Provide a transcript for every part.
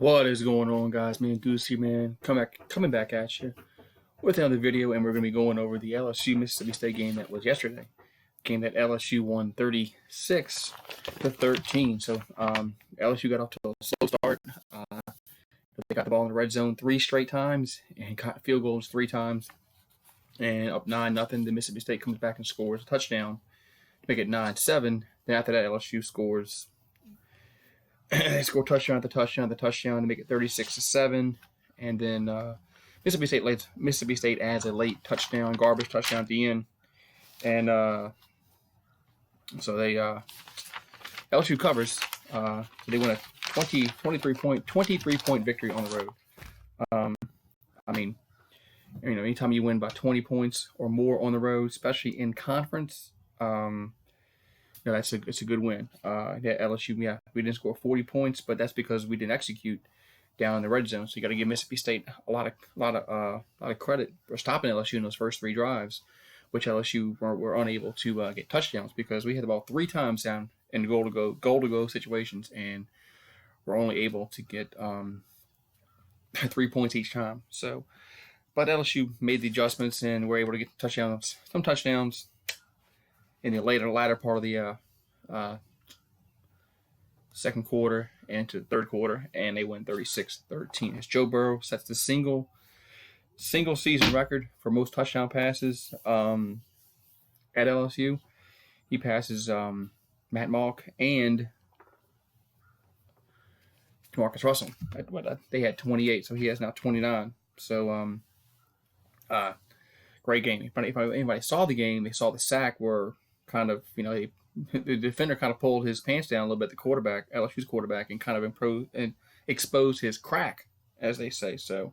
What is going on, guys? Man, Goose here, man. Coming back at you with another video, and we're going to be going over the LSU Mississippi State game that was yesterday. Game that LSU won 36-13. So LSU got off to a slow start. They got the ball in the red zone 3 straight times and got field goals 3 times, and up 9-0. The Mississippi State comes back and scores a touchdown to make it 9-7. Then after that, LSU scores. They score touchdown after touchdown after touchdown to make it 36-7, and then Mississippi State adds a late touchdown, garbage touchdown at the end, and so they LSU covers. So they win a 23 point victory on the road. I mean, anytime you win by 20 points or more on the road, especially in conference, it's a good win. LSU, we didn't score 40 points, but that's because we didn't execute down in the red zone. So you got to give Mississippi State a lot of credit for stopping LSU in those first 3 drives, which LSU were unable to get touchdowns because we had the ball 3 times down in goal to go situations, and we're only able to get 3 points each time. So, but LSU made the adjustments and were able to get some touchdowns in the latter part of the second quarter and into the third quarter, and they win 36-13. As Joe Burrow sets the single season record for most touchdown passes at LSU. He passes Matt Malk and Marcus Russell. They had 28, so he has now 29. So great game. If anybody saw the game, they saw the sack where kind of, the defender kind of pulled his pants down a little bit, the quarterback, LSU's quarterback, and kind of exposed his crack, as they say. So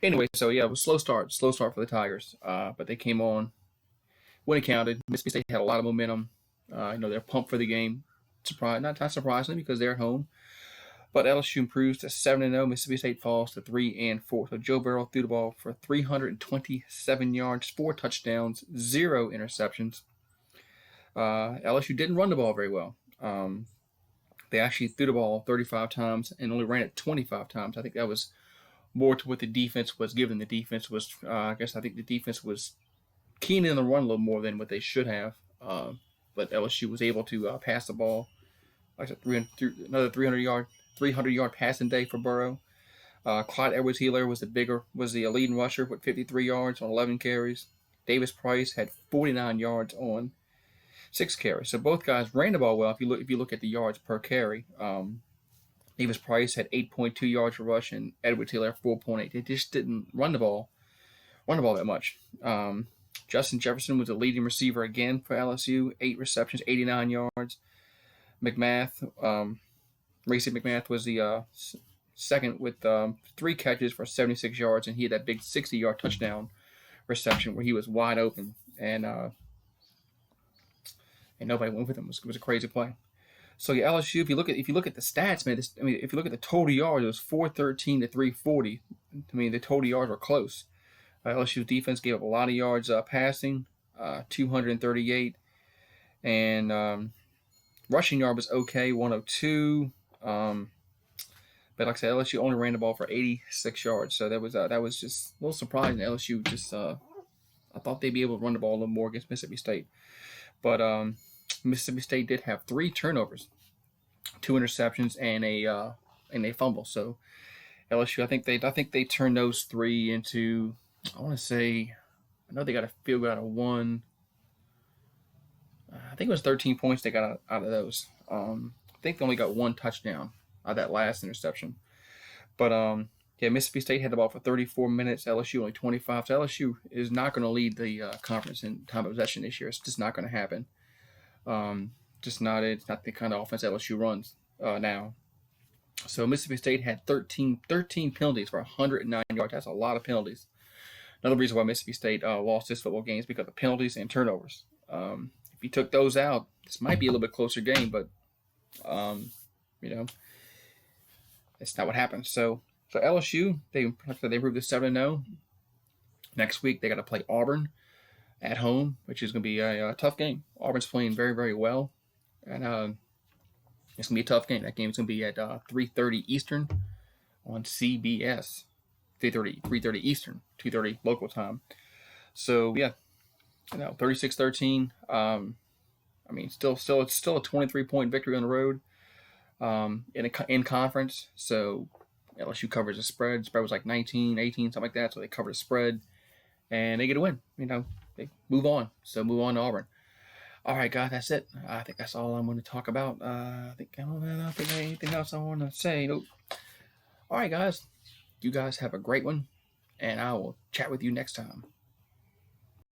anyway, it was slow start for the Tigers, but they came on when it counted. Mississippi State had a lot of momentum. They're pumped for the game. Not surprisingly, because they're at home. But LSU improves to 7-0. Mississippi State falls to 3-4. So Joe Burrow threw the ball for 327 yards, 4 touchdowns, 0 interceptions. LSU didn't run the ball very well. They actually threw the ball 35 times and only ran it 25 times. I think that was more to what the defense was given. The defense was, I think the defense was keen in the run a little more than what they should have. But LSU was able to pass the ball. Like I said, another 300-yard passing day for Burrow. Clyde Edwards-Helaire was the leading rusher with 53 yards on 11 carries. Davis Price had 49 yards on 6 carries. So both guys ran the ball well. If you look at the yards per carry, Davis Price had 8.2 yards per rush and Edwards-Helaire 4.8. They just didn't run the ball that much. Justin Jefferson was the leading receiver again for LSU, 8 receptions, 89 yards. Racey McMath was the second with 3 catches for 76 yards, and he had that big 60-yard touchdown reception where he was wide open, and nobody went with him. It was a crazy play. So LSU, if you look at the stats, man, if you look at the total yards, it was 413 to 340. The total yards were close. LSU's defense gave up a lot of yards passing, 238, and rushing yard was okay, 102. But like I said, LSU only ran the ball for 86 yards, so that was just a little surprising. LSU I thought they'd be able to run the ball a little more against Mississippi State, but Mississippi State did have 3 turnovers, 2 interceptions, and a fumble. So LSU, I think they turned those 3 into, I know they got a field goal out of 1. I think it was 13 points they got out of those. I think they only got 1 touchdown out of that last interception. But Mississippi State had the ball for 34 minutes. LSU only 25. So LSU is not going to lead the conference in time of possession this year. It's just not going to happen. Just not it. It's not the kind of offense LSU runs now. So Mississippi State had 13 penalties for 109 yards. That's a lot of penalties. Another reason why Mississippi State lost this football game is because of penalties and turnovers. If you took those out, this might be a little bit closer game, but it's not what happened. So LSU, they improved to 7-0. Next week they got to play Auburn at home, which is going to be a tough game. Auburn's playing very, very well, and it's going to be a tough game. That game's going to be at 3:30 Eastern on CBS, 3:30 Eastern, 2:30 local time. So yeah, 36-13. I mean, it's still a 23-point victory on the road, in conference. So LSU covers the spread. The spread was like 19, 18, something like that. So they cover the spread and they get a win. They move on. So move on to Auburn. All right, guys, that's it. I think that's all I'm going to talk about. I don't think anything else I want to say. Nope. All right, guys. You guys have a great one, and I will chat with you next time.